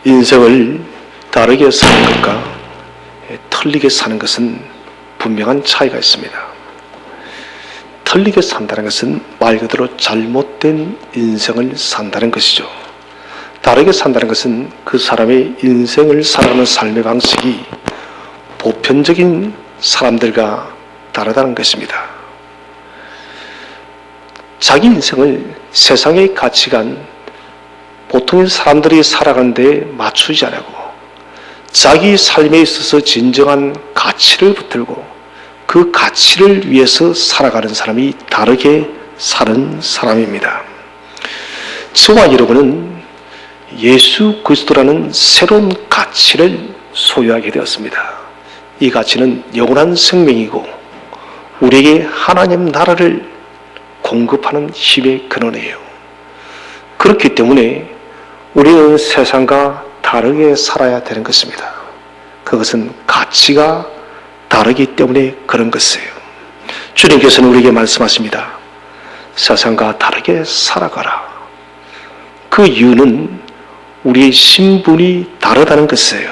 인생을 다르게 사는 것과 틀리게 사는 것은 분명한 차이가 있습니다. 틀리게 산다는 것은 말 그대로 잘못된 인생을 산다는 것이죠. 다르게 산다는 것은 그 사람의 인생을 살아가는 삶의 방식이 보편적인 사람들과 다르다는 것입니다. 자기 인생을 세상의 가치관, 보통의 사람들이 살아가는 데 맞추지 않고 자기 삶에 있어서 진정한 가치를 붙들고 그 가치를 위해서 살아가는 사람이 다르게 사는 사람입니다. 저와 여러분은 예수 그리스도라는 새로운 가치를 소유하게 되었습니다. 이 가치는 영원한 생명이고 우리에게 하나님 나라를 공급하는 힘의 근원이에요. 그렇기 때문에 우리는 세상과 다르게 살아야 되는 것입니다. 그것은 가치가 다르기 때문에 그런 것이에요. 주님께서는 우리에게 말씀하십니다. 세상과 다르게 살아가라. 그 이유는 우리의 신분이 다르다는 것이에요.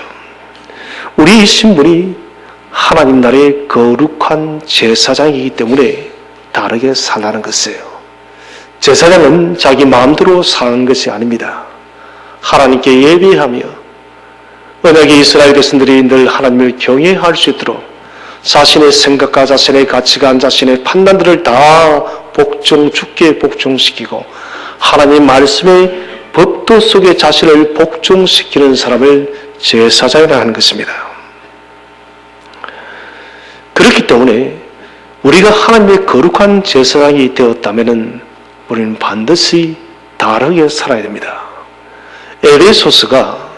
우리의 신분이 하나님 나라의 거룩한 제사장이기 때문에 다르게 살라는 것이에요. 제사장은 자기 마음대로 사는 것이 아닙니다. 하나님께 예배하며 언약의 이스라엘 백성들이 늘 하나님을 경외할 수 있도록 자신의 생각과 자신의 가치관, 자신의 판단들을 다 주께 복종시키고 하나님 말씀의 법도 속에 자신을 복종시키는 사람을 제사장이라 하는 것입니다. 그렇기 때문에 우리가 하나님의 거룩한 제사장이 되었다면 우리는 반드시 다르게 살아야 됩니다. 에베소서가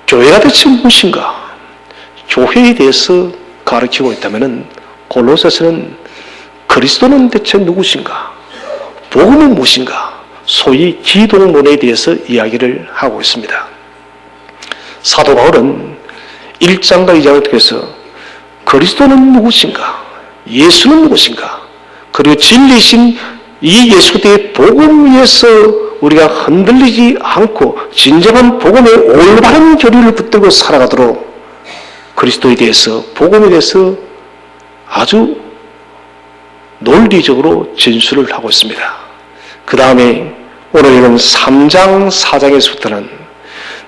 교회가 대체 무엇인가? 교회에 대해서 가르치고 있다면 골로새서는 그리스도는 대체 누구신가? 복음은 무엇인가? 소위 기독론에 대해서 이야기를 하고 있습니다. 사도 바울은 1장과 2장을 통해서 그리스도는 누구신가? 예수는 누구신가? 그리고 진리신 이 예수 그리스도의 복음 위에서 우리가 흔들리지 않고 진정한 복음의 올바른 교리를 붙들고 살아가도록 그리스도에 대해서, 복음에 대해서 아주 논리적으로 진술을 하고 있습니다. 그 다음에 오늘은 3장, 4장에서부터는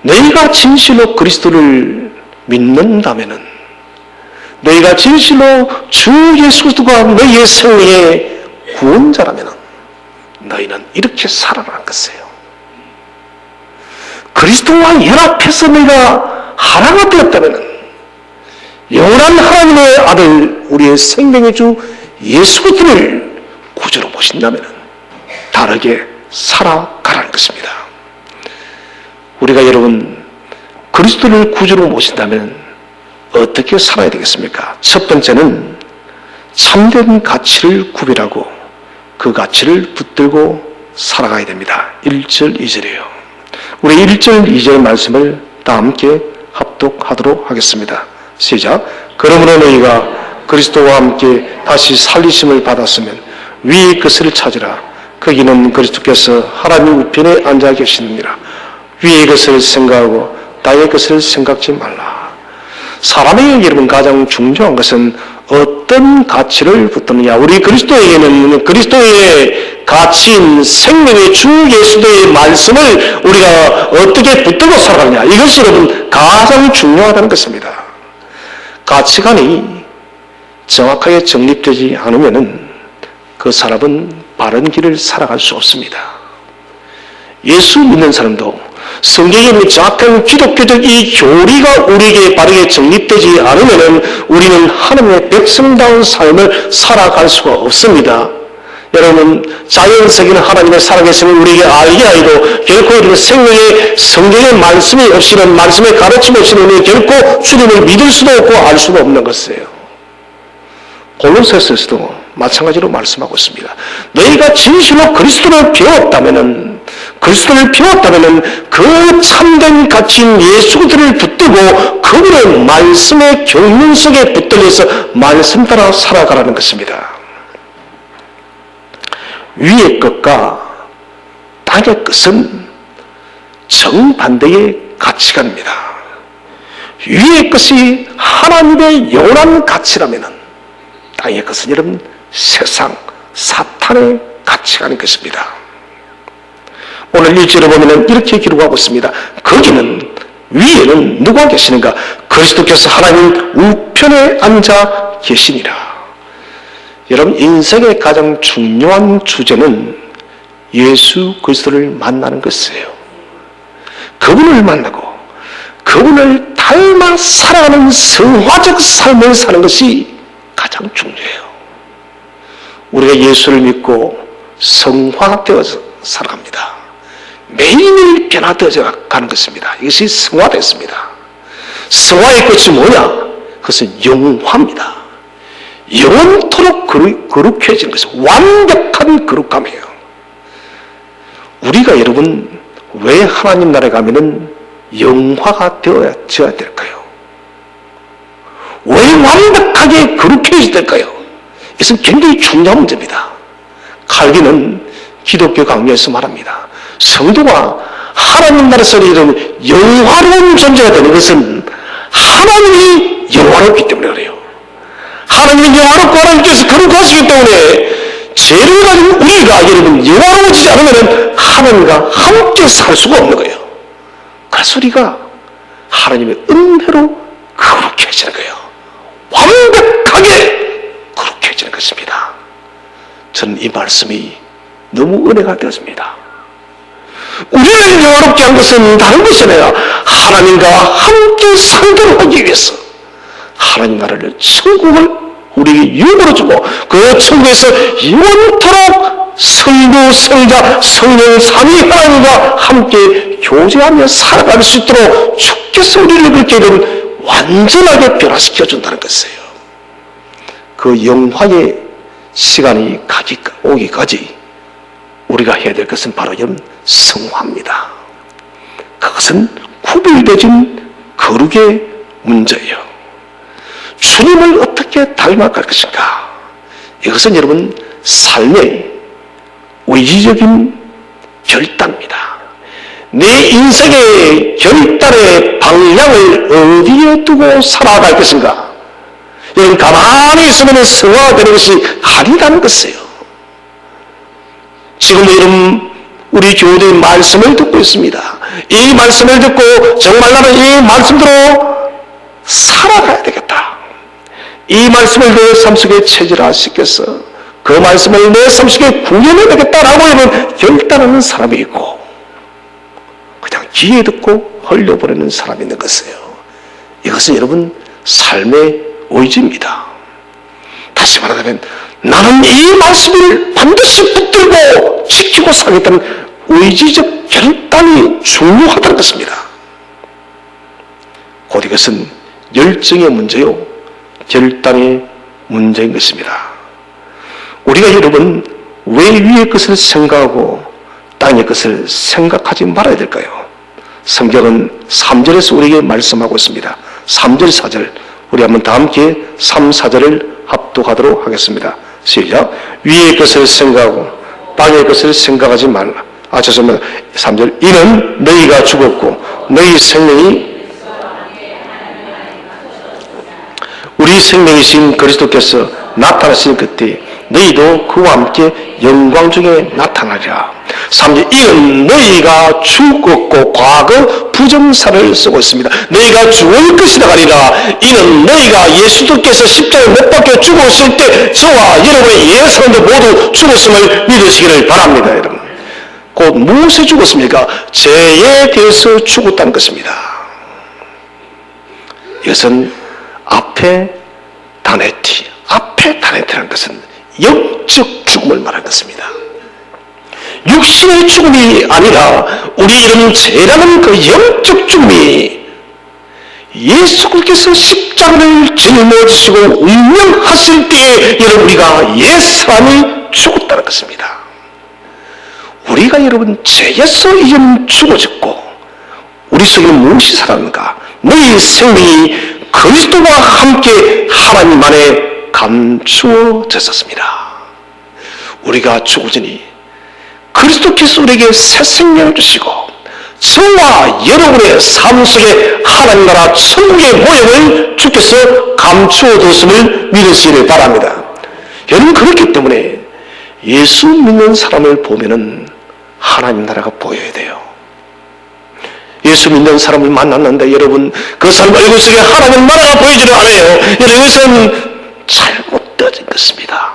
너희가 진실로 그리스도를 믿는다면은, 너희가 진실로 주 예수 그리스도가 너희의 생명의 구원자라면은 너희는 이렇게 살아라는 것이에요. 그리스도와 연합해서 너희가 하나가 되었다면 영원한 하나님의 아들, 우리의 생명의 주 예수 그리스도를 구주로 모신다면 다르게 살아가라는 것입니다. 우리가 여러분 그리스도를 구주로 모신다면 어떻게 살아야 되겠습니까? 첫 번째는 참된 가치를 구별하고 그 가치를 붙들고 살아가야 됩니다. 1절, 2절이에요. 우리 1절, 2절 말씀을 다 함께 합독하도록 하겠습니다. 시작. 그러므로 너희가 그리스도와 함께 다시 살리심을 받았으면 위의 것을 찾으라. 거기는 그리스도께서 하나님 우편에 앉아 계시느니라. 위의 것을 생각하고 땅의 것을 생각지 말라. 사람에게 여러분 가장 중요한 것은 어떤 가치를 붙드느냐. 우리 그리스도에게는 그리스도의 가치인 생명의 주 예수의 말씀을 우리가 어떻게 붙들고 살아가느냐. 이것이 여러분 가장 중요하다는 것입니다. 가치관이 정확하게 정립되지 않으면 그 사람은 바른 길을 살아갈 수 없습니다. 예수 믿는 사람도 성경에 있는 정확한 기독교적 이 교리가 우리에게 바르게 정립되지 않으면 우리는 하나님의 백성다운 삶을 살아갈 수가 없습니다. 여러분, 자연세계는 하나님의 살아계심을 우리에게 알게 하여도 결코 우리는 생명의 성경의 말씀이 없이는, 말씀의 가르침이 없이는 우리는 결코 주님을 믿을 수도 없고 알 수도 없는 것이에요. 골로새서에서도 마찬가지로 말씀하고 있습니다. 너희가 진실로 그리스도를 배웠다면은 그 참된 가치인 예수 그리스도를 붙들고 그분의 말씀의 경륜 속에 붙들려서 말씀 따라 살아가라는 것입니다. 위의 것과 땅의 것은 정반대의 가치관입니다. 위의 것이 하나님의 영원한 가치라면 땅의 것은 여러분 세상 사탄의 가치관인 것입니다. 오늘 1절에 보면 이렇게 기록하고 있습니다. 거기는 위에는 누가 계시는가? 그리스도께서 하나님 우편에 앉아 계시니라. 여러분, 인생의 가장 중요한 주제는 예수 그리스도를 만나는 것이에요. 그분을 만나고 그분을 닮아 살아가는 성화적 삶을 사는 것이 가장 중요해요. 우리가 예수를 믿고 성화되어서 살아갑니다. 매일매일 변화되어져 가는 것입니다. 이것이 성화됐습니다. 성화의 끝이 뭐냐? 그것은 영화입니다. 영원토록 거룩해지는 것은 완벽한 거룩함이에요. 우리가 여러분 왜 하나님 나라에 가면은 영화가 되어져야 될까요? 왜 완벽하게 거룩해져야 될까요? 이것은 굉장히 중요한 문제입니다. 칼빈은 기독교 강요에서 말합니다. 성도가 하나님 나라에서 이런 영화로운 존재가 되는 것은 하나님이 영화롭기 때문에 그래요. 하나님이 영화롭고 하나님께서 거룩하시기 때문에 죄를 가진 우리가 여러분 영화로워지지 않으면 하나님과 함께 살 수가 없는 거예요. 그래서 우리가 하나님의 은혜로 거룩해지는 거예요. 완벽하게 거룩해지는 것입니다. 저는 이 말씀이 너무 은혜가 되었습니다. 우리를 영화롭게 한 것은 다른 것이 아니라 하나님과 함께 살도록 하기 위해서 하나님 나라를 천국을 우리에게 유업으로 주고 그 천국에서 영원토록 성부, 성자, 성령 삼위 하나님과 함께 교제하며 살아갈 수 있도록 주께서 우리를 그렇게 완전하게 변화시켜 준다는 것이에요. 그 영화의 시간이 오기까지 우리가 해야 될 것은 바로 성화입니다. 그것은 구별되진 거룩의 문제예요. 주님을 어떻게 닮아갈 것인가? 이것은 여러분 삶의 의지적인 결단입니다. 내 인생의 결단의 방향을 어디에 두고 살아갈 것인가? 여러분 가만히 있으면 성화되는 것이 아니라는 것이에요. 지금 여러분 우리 교우들이 말씀을 듣고 있습니다. 이 말씀을 듣고 정말 나는 이 말씀대로 살아가야 되겠다. 이 말씀을 내 삶 속에 체질화시켜서 그 말씀을 내 삶 속에 구현해야 되겠다라고 하는 결단하는 사람이 있고 그냥 귀에 듣고 흘려보내는 사람이 있는 것이에요. 이것은 여러분 삶의 의지입니다. 다시 말하자면 나는 이 말씀을 반드시 붙들고 지키고 살겠다는 의지적 결단이 중요하다는 것입니다. 곧 이것은 열정의 문제요 결단의 문제인 것입니다. 우리가 여러분 왜 위의 것을 생각하고 땅의 것을 생각하지 말아야 될까요? 성경은 3절에서 우리에게 말씀하고 있습니다. 3절 4절 우리 한번 다 함께 3, 4절을 합독하도록 하겠습니다. 시작. 위의 것을 생각하고 땅의 것을 생각하지 말라. 죄송합니다. 3절. 이는 너희가 죽었고 너희 생명이 우리 생명이신 그리스도께서 나타나신 그때 너희도 그와 함께 영광 중에 나타나리라. 3절. 이는 너희가 죽었고 과거 부정사를 쓰고 있습니다. 너희가 죽을 것이라 하리라. 이는 너희가 예수님께서 십자가에 못 박혀 죽으실 때 저와 여러분의 예상도 모두 죽었음을 믿으시기를 바랍니다. 여러분 곧 무엇에 죽었습니까? 죄에 대해서 죽었다는 것입니다. 이것은 앞에 다네티라는 것은 영적 죽음을 말하는 것입니다. 육신의 죽음이 아니라 우리 이런 죄라는 그 영적 죽음이 예수 그리스도께서 십자가를 짊어지시고 운명하실 때에 여러분 우리가 옛사람이 죽었다는 것입니다. 우리가 여러분 죄에서 이제 죽어졌고 우리 속에는 무엇이 살았는가? 너희 생명이 그리스도와 함께 하나님 안에 감추어졌었습니다. 우리가 죽어지니 그리스도께서 우리에게 새 생명을 주시고 저와 여러분의 삶 속에 하나님 나라 천국의 모형을 주께서 감추어 뒀음을 믿으시기를 바랍니다. 여러분, 그렇기 때문에 예수 믿는 사람을 보면은 하나님 나라가 보여야 돼요. 예수 믿는 사람을 만났는데 여러분, 그 사람 얼굴 속에 하나님 나라가 보이지를 않아요. 여러분, 이것은 잘못되어진 것입니다.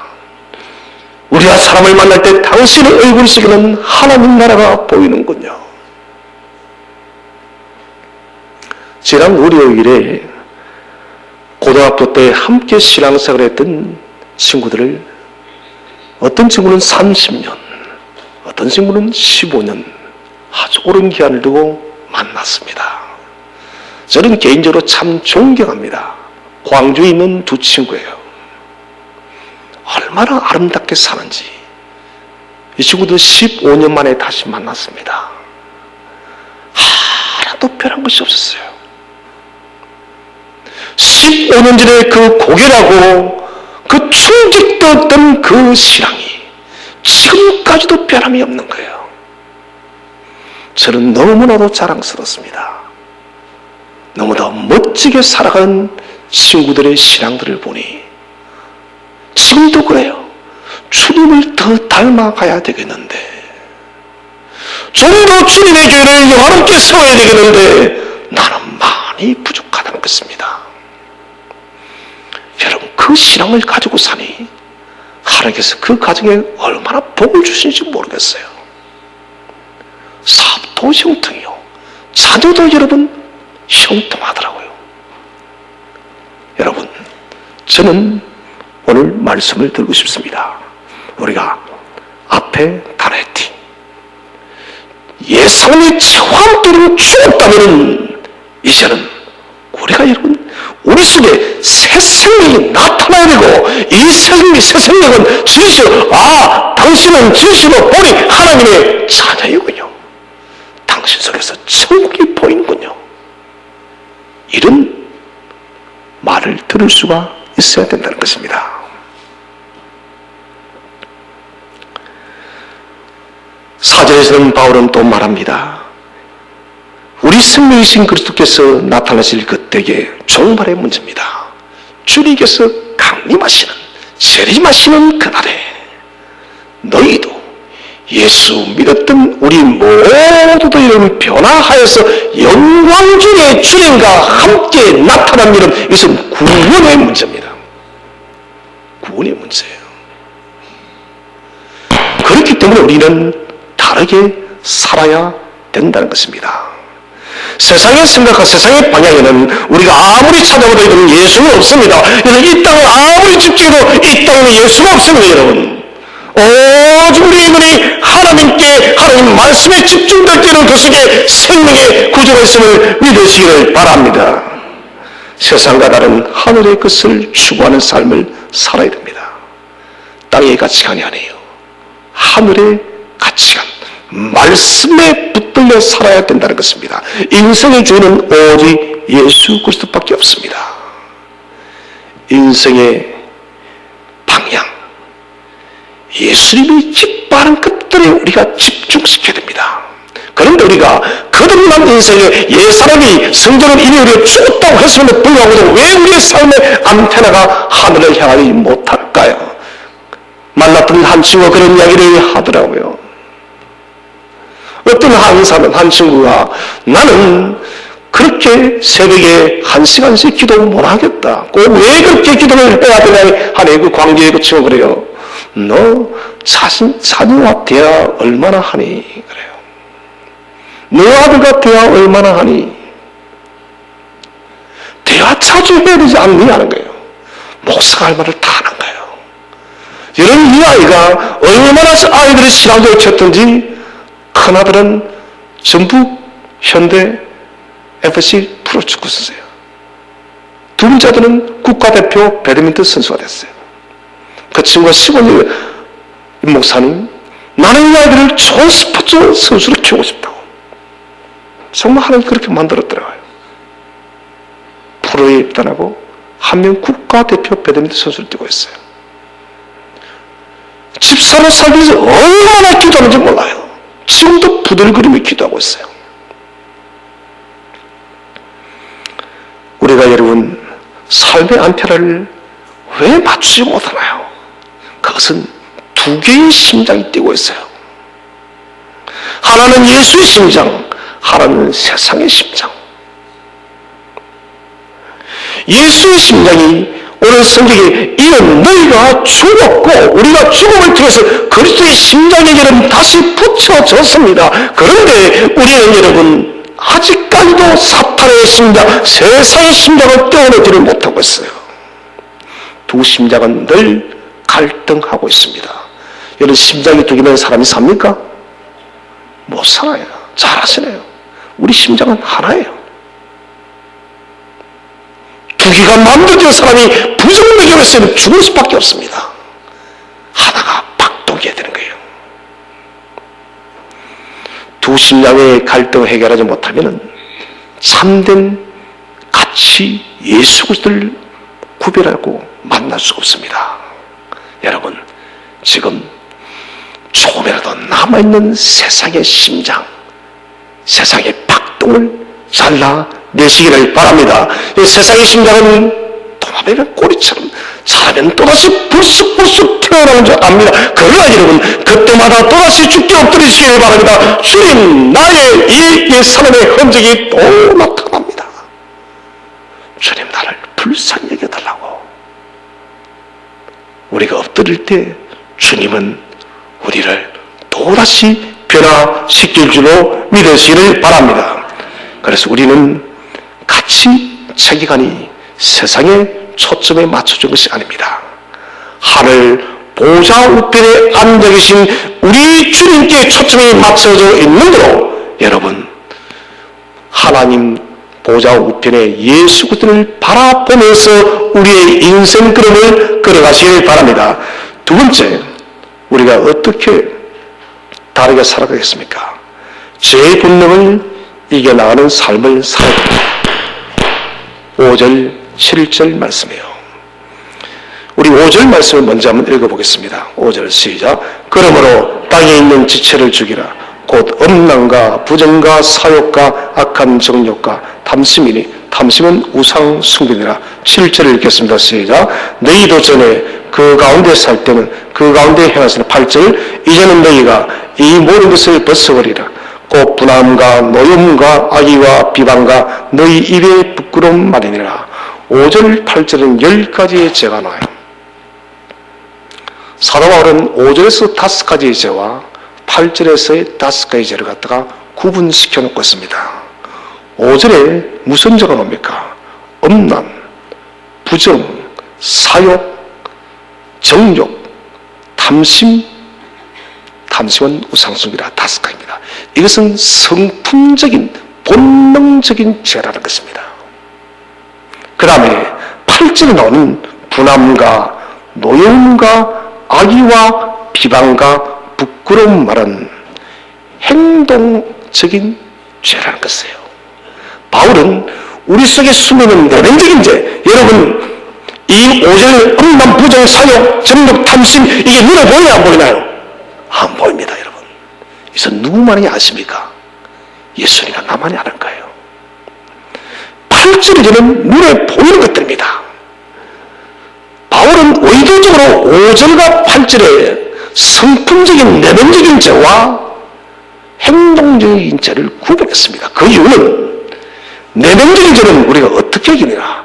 우리가 사람을 만날 때 당신의 얼굴 속에는 하나님 나라가 보이는군요. 지난 월요일에 고등학교 때 함께 신앙생활을 했던 친구들을, 어떤 친구는 30년, 어떤 친구는 15년 아주 오랜 기한을 두고 만났습니다. 저는 개인적으로 참 존경합니다. 광주에 있는 두 친구예요. 얼마나 아름답게 사는지. 이 친구들 15년 만에 다시 만났습니다. 하나도 변한 것이 없었어요. 15년 전에 그 고결하고 그 충직되었던 그 신앙이 지금까지도 변함이 없는 거예요. 저는 너무나도 자랑스럽습니다. 너무나 멋지게 살아가는 친구들의 신앙들을 보니 지금도 그래요. 주님을 더 닮아가야 되겠는데, 좀 더 주님의 교회를 영화롭게 세워야 되겠는데 나는 많이 부족하다는 것입니다. 여러분, 그 신앙을 가지고 사니 하나님께서 그 가정에 얼마나 복을 주신지 모르겠어요. 사업도 형통이요, 자녀도 여러분 형통하더라고요. 여러분, 저는 오늘 말씀을 드리고 싶습니다. 우리가 앞에 가나했지, 예수님의 체험들을 주었다면 이제는 우리가 여러분, 우리 속에 새 생명이 나타나야 되고, 이 새 생명은 진실로, 당신은 진실로 보니 하나님의 자녀이군요, 당신 속에서 천국이 보이는군요, 이런 말을 들을 수가 있어야 된다는 것입니다. 사절에서는 바울은 또 말합니다. 우리 생명이신 그리스도께서 나타나실 그때에 종말의 문제입니다. 주님께서 강림하시는, 재림하시는 그날에 너희도 예수 믿었던 우리 모두들 변화하여서 영광 중에 주님과 함께 나타난 일은, 이것은 구원의 문제입니다. 구원의 문제예요. 그렇기 때문에 우리는 다르게 살아야 된다는 것입니다. 세상의 생각과 세상의 방향에는 우리가 아무리 찾아봐도 여러분 예수는 없습니다. 여러분, 이 땅을 아무리 집중해도 이 땅에 예수가 없습니다. 여러분, 오직 우리 눈이 하나님께, 하나님 말씀에 집중될 때는 그 속에 생명의 구조가 있음을 믿으시기를 바랍니다. 세상과 다른 하늘의 것을 추구하는 삶을 살아야 됩니다. 땅의 가치관이 아니에요. 하늘의 가치관, 말씀에 붙들려 살아야 된다는 것입니다. 인생의 주인은 오직 예수 그리스도밖에 없습니다. 인생의 방향, 예수님이 기뻐하는 것들에 우리가 집중시켜야 됩니다. 그런데 우리가 거듭난 인생에 옛사람이 성전을 이미 우리가 주었다고 했음에도 불구하고 왜 우리의 삶의 안테나가 하늘을 향하지 못할까요? 만났던 한 친구가 그런 이야기를 하더라고요. 어떤 한 친구가, 나는 그렇게 새벽에 1시간씩 기도 못 하겠다. 꼭 왜 그렇게 기도를 해야 되냐 하니 그 광주에 그 친구가 그래요. 너 자녀와 대화 얼마나 하니? 그래요. 너 아들과 대화 얼마나 하니? 대화 자주 해야 되지 않니? 하는 거예요. 목사가 할 말을 다 하는 거예요. 여러분, 이 아이가 얼마나 아이들이 신앙적으로 쳤던지, 큰아들은 전북 현대 FC 프로축구 선수예요. 두 번째 아들은 국가대표 배드민턴 선수가 됐어요. 그 친구가 15년, 이 목사님, 나는 이 아이들을 좋은 스포츠 선수로 키우고 싶다고. 정말 하나님 그렇게 만들었더라고요. 프로에 입단하고 한 명 국가대표 배드민턴 선수를 뛰고 있어요. 집사로 살기 위해서 얼마나 기도하는지 몰라요. 지금도 부들거리며 기도하고 있어요. 우리가 여러분 삶의 안테나를 왜 맞추지 못하나요? 그것은 두 개의 심장이 뛰고 있어요. 하나는 예수의 심장, 하나는 세상의 심장. 예수의 심장이 오늘 성경에 이는 너희가 죽었고 우리가 죽음을 통해서 그리스도의 심장에게는 다시 붙여졌습니다. 그런데 우리는 여러분 아직까지도 사탄의 심장, 세상의 심장을 떼어내지를 못하고 있어요. 두 심장은 늘 갈등하고 있습니다. 여러분 심장이 두 개면 사람이 삽니까? 못 살아요. 잘 아시네요. 우리 심장은 하나예요. 두 개가 만들어진 사람이 부정맥락을 쓰면 죽을 수밖에 없습니다. 하나가 박동해야 되는 거예요. 두 심장의 갈등을 해결하지 못하면 참된 가치 예수 그리스도를 구별하고 만날 수가 없습니다. 여러분 지금 조금이라도 남아있는 세상의 심장, 세상의 박동을 잘라내시기를 바랍니다. 이 세상의 심장은 도마뱀의 꼬리처럼 자라면 또다시 불쑥불쑥 태어나는 줄 압니다. 그러나 여러분 그때마다 또다시 죽게 엎드리시길 바랍니다. 주님 나의 이 삶의 흔적이 또 나타납니다. 주님 나를 불쌍히 여겨달라고. 우리가 엎드릴 때 주님은 우리를 또다시 변화시킬 줄로 믿으시기를 바랍니다. 그래서 우리는 같이 체계관이 세상에 초점에 맞춰준 것이 아닙니다. 하늘 보좌 우편에 앉아 계신 우리 주님께 초점이 맞춰져 있는 대로 여러분 하나님 보좌 우편에 예수 그리스도를 바라보면서 우리의 인생 걸음을 걸어가시길 바랍니다. 두 번째, 우리가 어떻게 다르게 살아가겠습니까? 죄의 본능을 이겨나가는 삶을 살아야 됩니다. 5절, 7절 말씀이에요. 우리 5절 말씀을 먼저 한번 읽어보겠습니다. 5절 시작. 그러므로 땅에 있는 지체를 죽이라. 곧 음란과 부정과 사욕과 악한 정욕과 탐심이니 탐심은 우상 숭배니라. 7절을 읽겠습니다. 시작. 너희도 전에 그 가운데 살 때는 그 가운데 행하시는 8절. 이제는 너희가 이 모든 것을 벗어버리라. 곧 분함과 노염과 악의와 비방과 너희 입의 부끄러운 말이니라. 5절 8절은 10가지의 죄가 나와요. 사도 바울은 5절에서 5가지의 죄와 8절에서의 5가지의 죄를 갖다가 구분시켜 놓고 있습니다. 5절에 무슨 죄가 나옵니까? 음란, 부정, 사욕, 정욕, 탐심, 탐심은 우상숭배라. 5가지입니다. 이것은 성품적인 본능적인 죄라는 것입니다. 그 다음에 8절에 나오는 분함과 노염과 악의와 비방과 부끄러운 말은 행동적인 죄라는 것이에요. 바울은 우리 속에 숨어있는 내면적인 죄, 여러분 이 5절 음란, 부정, 사욕, 정욕, 탐심 이게 눈에 보이냐 안 보이나요? 안 보입니다. 여러분 그래서 누구만이 아십니까? 예수님과 나만이 아는 거예요. 8절에는 눈에 보이는 것들입니다. 바울은 의도적으로 5절과 8절에 성품적인 내면적인 죄와 행동적인 죄를 구분했습니다. 그 이유는 내면적인 죄는 우리가 어떻게 이기느냐?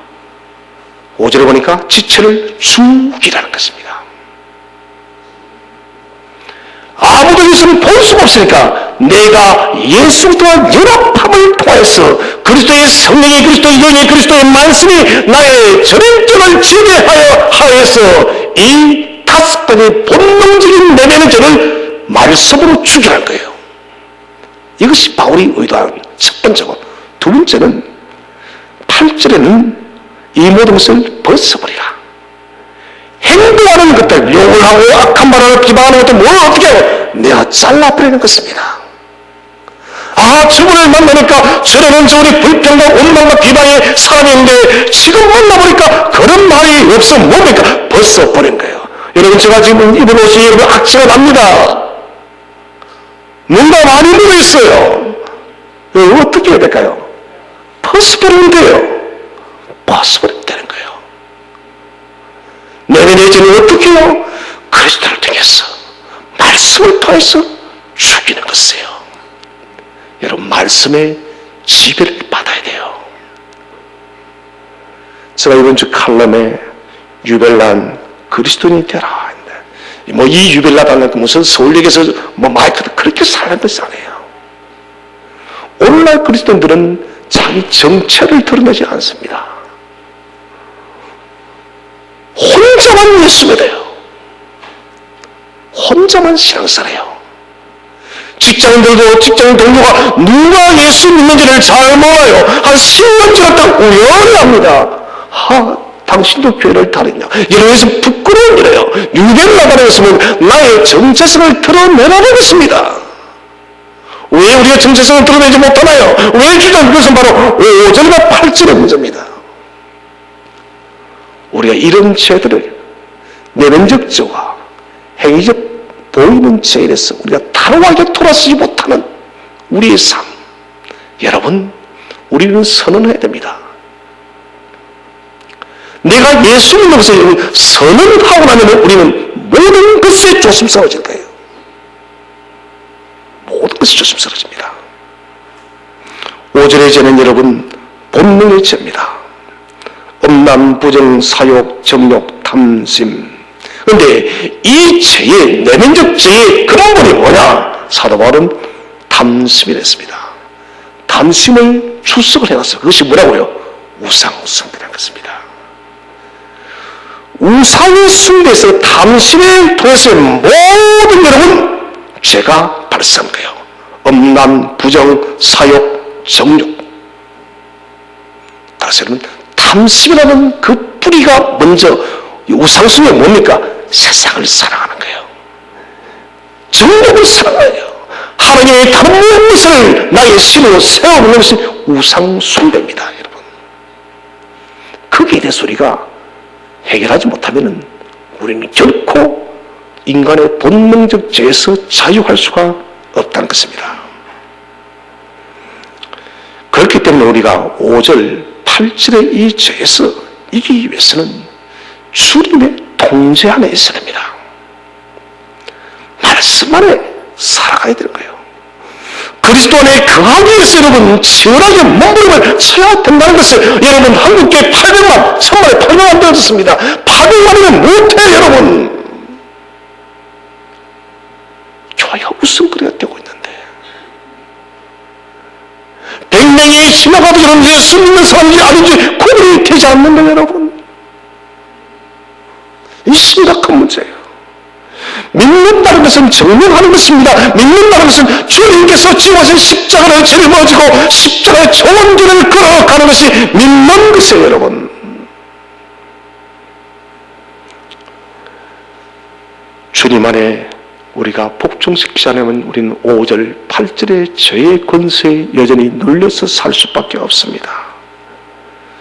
5절에 보니까 지체를 죽이라는 것입니다. 아무도 예수를 볼 수가 없으니까 내가 예수와 연합함을 통해서 그리스도의 성령이 그리스도의 영이 그리스도의 말씀이 나의 전행적을 지배하여 하여서 이 5가지 본능적인 내면의 죄를 말씀으로 죽이라는 거예요. 이것이 바울이 의도한 첫 번째고, 두 번째는 8절에는 이 모든 것을 벗어버리라. 행동하는 것들, 욕을 하고 악한 말을 비방하는 것들 뭘 어떻게 하고 내가 잘라버리는 것입니다. 아, 저분을 만나니까 저는 저분이 불평과 원망과 비방의 사람인데 지금 만나보니까 그런 말이 없어 뭡니까? 벗어버린 거예요. 여러분 제가 지금 입은 옷이 여러분 악취가 납니다. 뭔가 많이 묻어있어요. 어떻게 해야 될까요? 벗어버리면 돼요. 벗어버렸다는 거예요. 내면의 죄는 어떻게 해요? 그리스도를 통해서, 말씀을 통해서 죽이는 것이에요. 여러분, 말씀의 지배를 받아야 돼요. 제가 이번 주 칼럼에 유벨란 그리스도인이 되라. 이 유벨라다는 무슨 서울역에서 마이크도 그렇게 살는 것이 아니에요. 오늘날 그리스도인들은 자기 정체를 드러내지 않습니다. 혼자만 예수 믿어요. 혼자만 신앙생활해요. 직장인들도 직장 동료가 누가 예수 믿는지를 잘 몰라요. 한 10년 지났다 우연히 합니다. 당신도 교회를 다녔냐? 이런 것은 부끄러운 일이에요. 유대를 나가는 것은 나의 정체성을 드러내라는 것입니다. 왜 우리가 정체성을 드러내지 못하나요? 왜 주장? 그것은 바로 5절과 8절의 문제입니다. 우리가 이런 죄들을 내면적 죄와 행위적 보이는 죄에서 우리가 단호하게 돌아서지 못하는 우리의 삶, 여러분, 우리는 선언해야 됩니다. 내가 예수 믿는 것을 선언하고 나면 우리는 모든 것에 조심스러워질 거예요. 모든 것이 조심스러워집니다. 5절의 죄는 여러분 본능의 죄입니다. 음란, 부정, 사욕, 정욕, 탐심. 그런데 이 죄의 내면적 죄의 근본이 뭐냐? 사도 바울은 탐심이랬습니다. 탐심을 출석을 해놨어요. 그것이 뭐라고요? 우상숭배라는 것입니다. 우상의 숭배에서 탐심을 통해서 모든 여러분 죄가 발생한 거예요. 음란, 부정, 사욕, 정욕. 따라서 여러분 탐심이라는 그 뿌리가 먼저 우상숭배가 뭡니까? 세상을 사랑하는 거예요. 정욕을 사랑해요. 하나님의 다른 모든 것을 나의 신으로 세워보는 것이 우상숭배입니다. 여러분, 거기에 대해서 우리가 해결하지 못하면 우리는 결코 인간의 본능적 죄에서 자유할 수가 없다는 것입니다. 그렇기 때문에 우리가 5절, 8절의 이 죄에서 이기기 위해서는 주님의 통제 안에 있어야 됩니다. 말씀 안에 살아가야 되는 거예요. 그리스도 안에 거하기 위해서 여러분 치열하게 몸부림을 쳐야 된다는 것을 여러분 한국교회 800만, 천만에 800만 되어졌습니다. 800만이면 못해요. 여러분 교회가 웃음거리가 되고 있는데 100명이 지나가도 여러분 예수 믿는 사람들이 아닌지 구분이 되지 않는다. 여러분 이 심각한 문제예요. 믿는다는 것은 증명하는 것입니다. 믿는다는 것은 주님께서 지고하신 십자가를 짊어지고 십자가의 종원길을 걸어가는 것이 믿는 것이에요. 여러분 주님 안에 우리가 복종시키지 않으면 우리는 5절, 8절의 죄의 권세에 여전히 눌려서 살 수밖에 없습니다.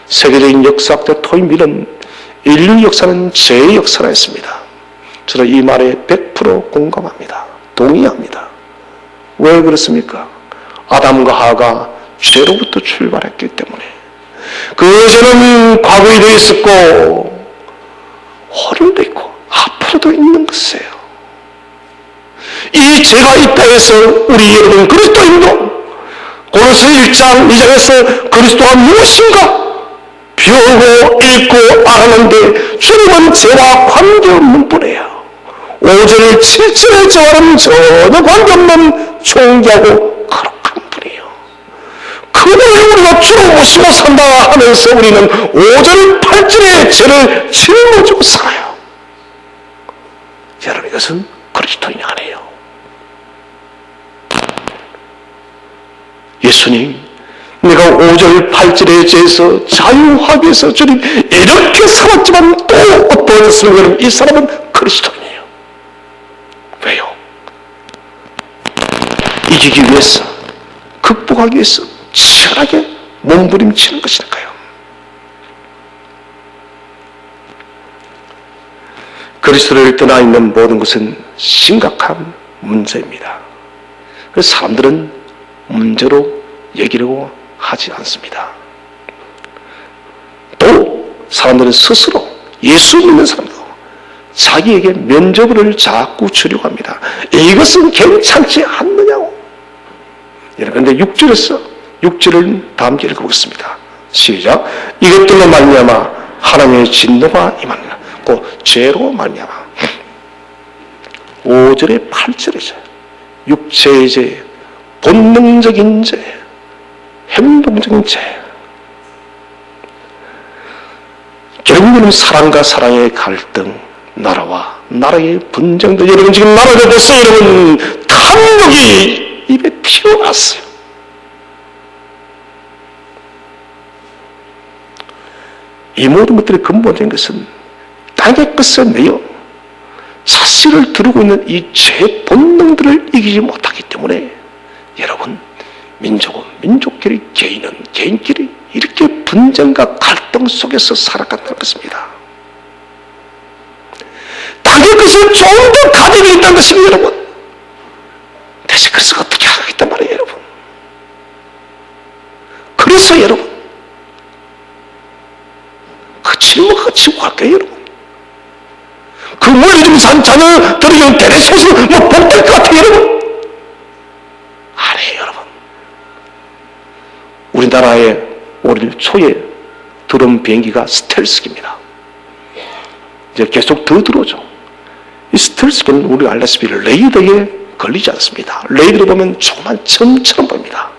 세계적인 역사학자 토임 밀은 인류 역사는 죄의 역사라 했습니다. 저는 이 말에 100% 공감합니다. 동의합니다. 왜 그렇습니까? 아담과 하와가 죄로부터 출발했기 때문에 그 죄는 과거에도 있었고 오늘도 있고 앞으로도 있는 것이에요. 이 죄가 있다 해서 우리 여러분 그리스도인도 고린도서 1장 2장에서 그리스도가 무엇인가 배우고 읽고 알았는데 주님은 죄와 관계없는 분이에요. 5절 7절의 죄와는 전혀 관계없는 존귀하고 거룩한 분이에요. 그분을 우리가 주로 모시고 산다 하면서 우리는 5절 8절의 죄를 짊어지고 살아요. 여러분 이것은 그리스도인이 아니에요. 예수님 내가 5절 8절의 죄에서 자유하기 위해서 주님 이렇게 살았지만 또 어떠했으면 여러분 이 사람은 그리스도인이에요. 왜요? 이기기 위해서 극복하기 위해서 치열하게 몸부림치는 것이니까요. 그리스도를 떠나 있는 모든 것은 심각한 문제입니다. 그래서 사람들은 문제로 여기려고 하지 않습니다. 또 사람들은 스스로 예수 믿는 사람도 자기에게 면죄부를 자꾸 주려고 합니다. 이것은 괜찮지 않느냐고. 그런데 6절을 다음 주 읽어보겠습니다. 시작. 이것들로 말미암아 하나님의 진노가 임하느니라. 그 죄로 말미암아. 5절에 8절이죠. 육체의 죄, 본능적인 죄, 행동적인 죄. 결국에는 사랑과 사랑의 갈등, 나라와 나라의 분쟁도. 여러분 지금 나라를 보세요. 여러분 탐욕이 입에 튀어났어요. 이 모든 것들의 근본적인 것은 땅의 것을 내어 자신을 두르고 있는 이 죄 본능들을 이기지 못하기 때문에 여러분 민족은 민족끼리, 개인은 개인끼리 이렇게 분쟁과 갈등 속에서 살아간다는 것입니다. 땅의 것을 좀 더 가지고 있다는 것입니다. 여러분 대체 그래서 어떻게 하겠단 말이에요. 여러분 그래서 여러분 그 질문을 치고 갈게요. 여러분 그 물리좀 산 자녀들이 대대소서 뭐 복될 것 같아요. 여러분 아니에요. 여러분 우리나라에 올 초에 들어온 비행기가 스텔스기입니다. 이제 계속 더 들어오죠. 이 스텔스기는 우리가 알다시피 레이더에 걸리지 않습니다. 레이더를 보면 조그만 점처럼 보입니다.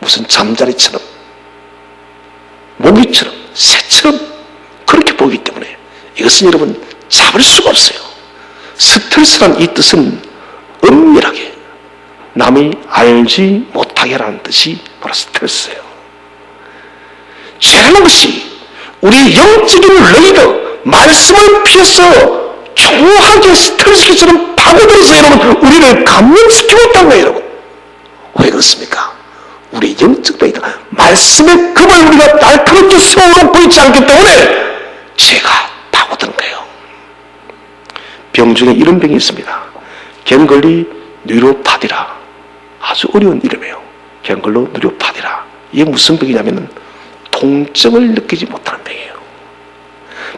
무슨 잠자리처럼 모기처럼 새처럼 그렇게 보이기 때문에 이것은 여러분 잡을 수가 없어요. 스텔스란 이 뜻은 은밀하게 남이 알지 못하게 하라는 뜻이 바로 스텔스예요. 죄라는 것이 우리 영적인 레이더 말씀을 피해서 조용하게 스텔스기처럼 파고들어서 여러분 우리를 감염시키고 있다는 거예요. 여러분 왜 그렇습니까? 우리 영적 레이더 말씀의 금을 우리가 날카롭게 세워놓고 있지 않기 때문에 죄가 파고드는 거예요. 병 중에 이런 병이 있습니다. 갱걸리 뉴로파디라. 아주 어려운 이름이에요. 갱걸로 뉴로파디라. 이게 무슨 병이냐면 통증을 느끼지 못하는 병이에요.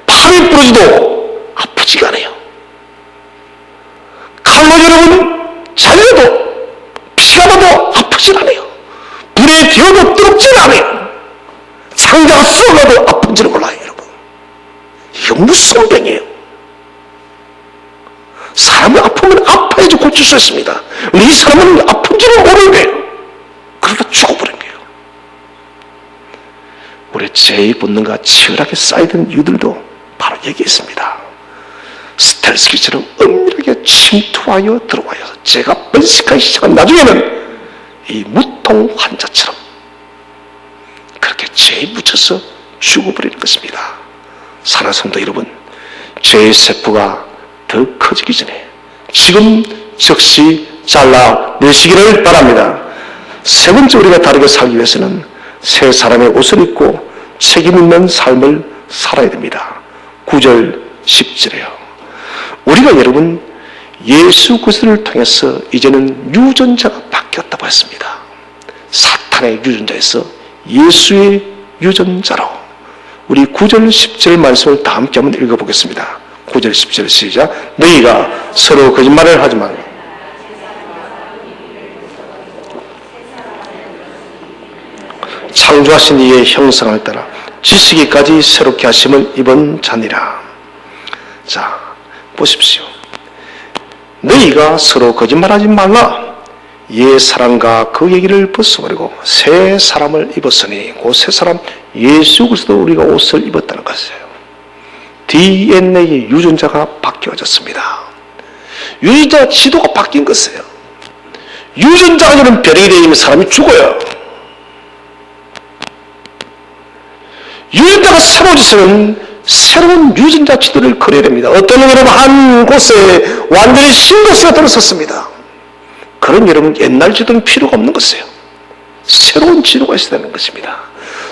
팔이 부러져도 아프지가 않아요. 칼로 여러분 잘려도 피가 나도 아프질 않아요. 불에 데워도 뜨겁질 않아요. 창자가 쏘가도 아픈지는 몰라요. 여러분 이거 무슨 병이에요? 사람이 아프면 아파야지 고칠 수 있습니다. 이 사람은 아픈지는 모르는 거예요. 그러다 죽어버린 거예요. 우리 죄의 본능과 치열하게 쌓이던 이유들도 바로 여기 있습니다. 스텔스기처럼 은밀하게 침투하여 들어와요. 죄가 번식하기 시작한 나중에는 이 무통 환자처럼 그렇게 죄에 묻혀서 죽어버리는 것입니다. 사랑하는 성도 여러분, 죄의 세포가 더 커지기 전에 지금 즉시 잘라내시기를 바랍니다. 세 번째 우리가 다르게 살기 위해서는 새 사람의 옷을 입고 책임 있는 삶을 살아야 됩니다. 9절 10절에요. 우리가 여러분 예수 그리스도를 통해서 이제는 유전자가 바뀌었다고 했습니다. 사탄의 유전자에서 예수의 유전자로 우리 9절 10절 말씀을 다 함께 한번 읽어보겠습니다. 9절 10절 시작. 너희가 서로 거짓말을 하지 말라. 창조하신 이의 형상을 따라 지식이까지 새롭게 하심을 입은 자니라. 자, 보십시오. 너희가 서로 거짓말하지 말라. 옛 사람과 그 얘기를 벗어버리고 새 사람을 입었으니 그 새 사람 예수 그리스도 우리가 옷을 입었다는 것이에요. DNA의 유전자가 바뀌어졌습니다. 유전자 지도가 바뀐 것이에요. 유전자가 이런 변형이 되면 사람이 죽어요. 유전자가 새로워졌으면 새로운 유전자 지도를 그려야 됩니다. 어떤 여러분 한 곳에 완전히 신도시가 들어섰습니다. 그런 여러분 옛날 지도는 필요가 없는 것이에요. 새로운 지도가 있어야 되는 것입니다.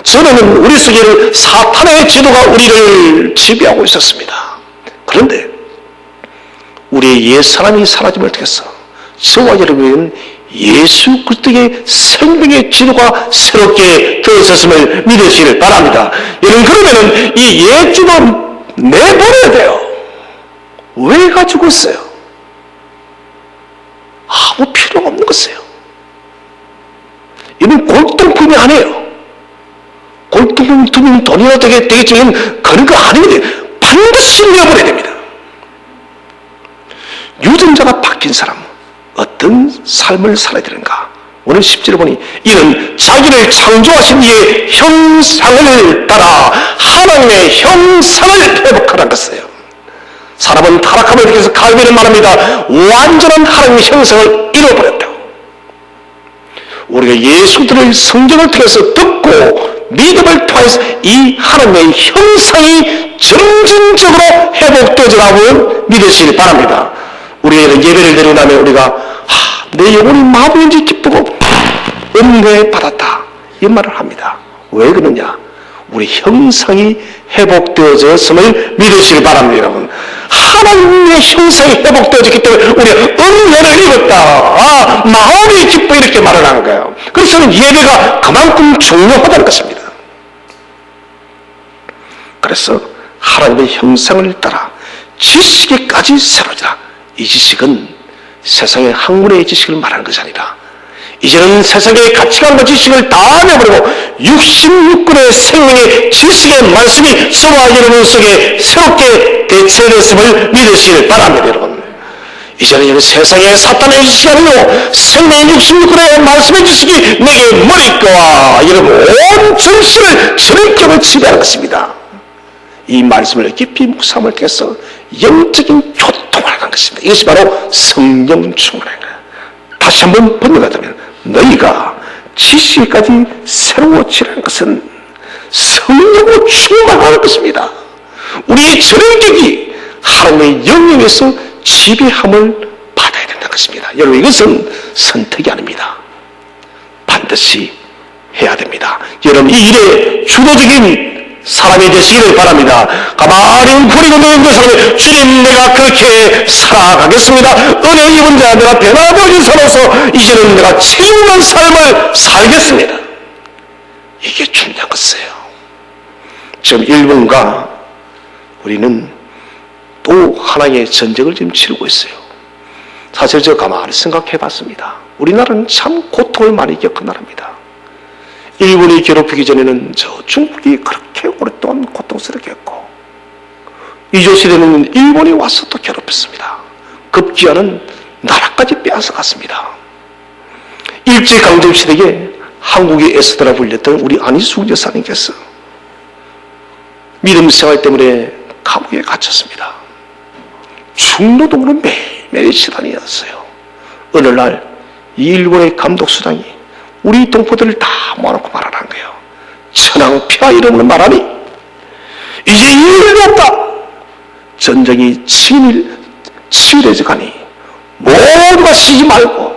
전에는 우리 속에 사탄의 지도가 우리를 지배하고 있었습니다. 그런데 우리의 옛사람이 사라지면 어떻겠어? 저와 여러분은 예수 그리스도의 생명의 지도가 새롭게 되어졌음을 믿으시길 바랍니다. 여러분, 그러면은 이 옛 지도 내버려야 돼요. 왜 가지고 있어요? 아무 필요가 없는 것이에요. 이건 골동품이 아니에요. 골동품이면 돈이나 되겠지만 그런 거 아니거든요. 반드시 내버려야 됩니다. 유전자가 바뀐 사람, 어떤 삶을 살아야 되는가? 오늘 10절에 보니 이는 자기를 창조하신 이의 형상을 따라 하나님의 형상을 회복하라는 것이에요. 사람은 타락함을 통해서 갈비는 말합니다. 완전한 하나님의 형상을 잃어버렸다고. 우리가 예수들의 성경을 통해서 듣고 믿음을 통해서 이 하나님의 형상이 점진적으로 회복되어지라고 믿으시기 바랍니다. 우리는 예배를 드리고 나면 우리가 내 영혼이 마음인지 기쁘고 은혜 받았다 이 말을 합니다. 왜 그러냐? 우리 형상이 회복되어졌음을 믿으시기 바랍니다. 여러분, 하나님의 형상이 회복되어졌기 때문에 우리가 은혜를 입었다, 마음이 기뻐 이렇게 말을 하는 거예요. 그래서 예배가 그만큼 중요하다는 것입니다. 그래서 하나님의 형상을 따라 지식에까지 새로지라. 이 지식은 세상의 학문의 지식을 말하는 것이 아니라 이제는 세상의 가치관과 지식을 다 내버리고 66군의 생명의 지식의 말씀이 저와 여러분 속에 새롭게 대체됐음을 믿으시길 바랍니다. 여러분, 이제는 세상의 사탄의 지식이 아니고 생명의 66군의 말씀의 지식이 내게 머릿과 여러분 온 전신을 전격을 지배하는 것입니다. 이 말씀을 깊이 묵상을 통해서 영적인 교통을 하는 것입니다. 이것이 바로 성령 충만한 거예요. 다시 한번 번역하자면 너희가 지식까지 새로워지라는 것은 성령으로 충만하는 것입니다. 우리의 전격이 하나님의 영역에서 지배함을 받아야 된다는 것입니다. 여러분, 이것은 선택이 아닙니다. 반드시 해야 됩니다. 여러분, 이 일에 주도적인 사람이 되시기를 바랍니다. 가만히 버리고 있는 사람이 주님, 내가 그렇게 살아가겠습니다. 은혜 입은 자, 내가 변화되어진 사람으로서 이제는 내가 채용한 삶을 살겠습니다. 이게 중요한 것이에요. 지금 일본과 우리는 또 하나의 전쟁을 지금 치르고 있어요. 사실 제가 가만히 생각해 봤습니다. 우리나라는 참 고통을 많이 겪은 나라입니다. 일본이 괴롭히기 전에는 저 중국이 그렇게 오랫동안 고통스럽게 했고, 이조시대는 일본이 와서 또 괴롭혔습니다. 급기야는 나라까지 빼앗아 갔습니다. 일제강점시대에 한국의 에스더라 불렸던 우리 안희숙 여사님께서 믿음 생활 때문에 감옥에 갇혔습니다. 중노동으로 매일매일 시간이었어요. 어느 날 이 일본의 감독수장이 우리 동포들을 다 모아놓고 말하는 거예요. 천황폐하 이름을 말하니 이제 이유가 없다. 전쟁이 치밀해져 가니 모두가 쉬지 말고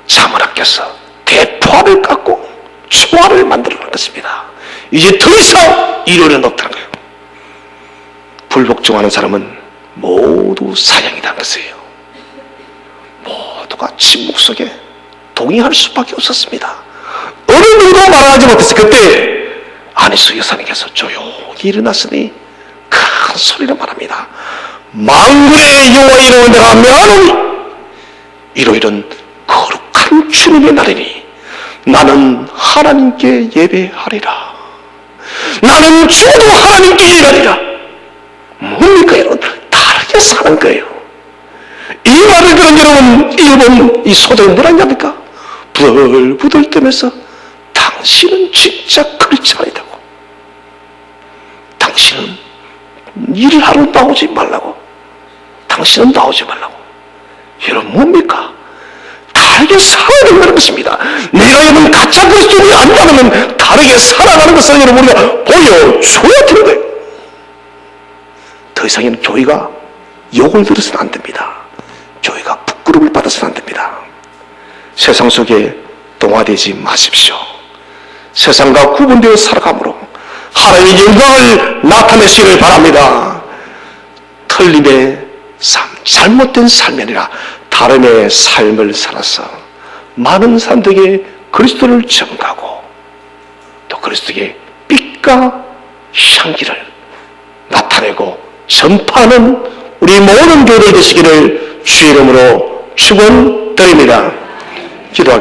잠을 아껴서 대포알을 깎고 초알을 만들어낸 것입니다. 이제 더 이상 이론은 없다는 거예요. 불복종하는 사람은 모두 사형이라는 것이에요. 모두가 침묵 속에 동의할 수밖에 없었습니다. 어느 누구도 말하지 못했어요. 그때 안희숙 여사님께서 조용히 일어났으니 큰 소리로 말합니다. 만군의 여호와 이름을 내가 명하노니 이러이런 거룩한 주님의 날이니 나는 하나님께 예배하리라. 나는 주도 하나님께 예배하리라. 뭡니까 여러분? 다르게 사는 거예요. 이 말을 들은 여러분, 일본 이 소장이 뭐라 했냐니까? 부들부들 떨면서 당신은 진짜 크리스찬이라고. 당신은 일을 하러 나오지 말라고. 당신은 나오지 말라고. 여러분, 뭡니까? 다르게 살아야 된다는 것입니다. 내가 여러분 가짜 그리스도인이 아니라면 다르게 살아가는 것을 여러분 우리가 보여줘야 되는 거예요. 더 이상은 교회가 욕을 들어서는 안 됩니다. 교회가 부끄러움을 받아서는 안 됩니다. 세상 속에 동화되지 마십시오. 세상과 구분되어 살아감으로 하나님의 영광을 나타내시길 바랍니다. 틀림의 삶, 잘못된 삶이 아니라 다름의 삶을 살아서 많은 사람들에게 그리스도를 전가하고 또 그리스도의 빛과 향기를 나타내고 전파하는 우리 모든 교회들 되시기를 주의 이름으로 축원드립니다. 기도하겠습니다.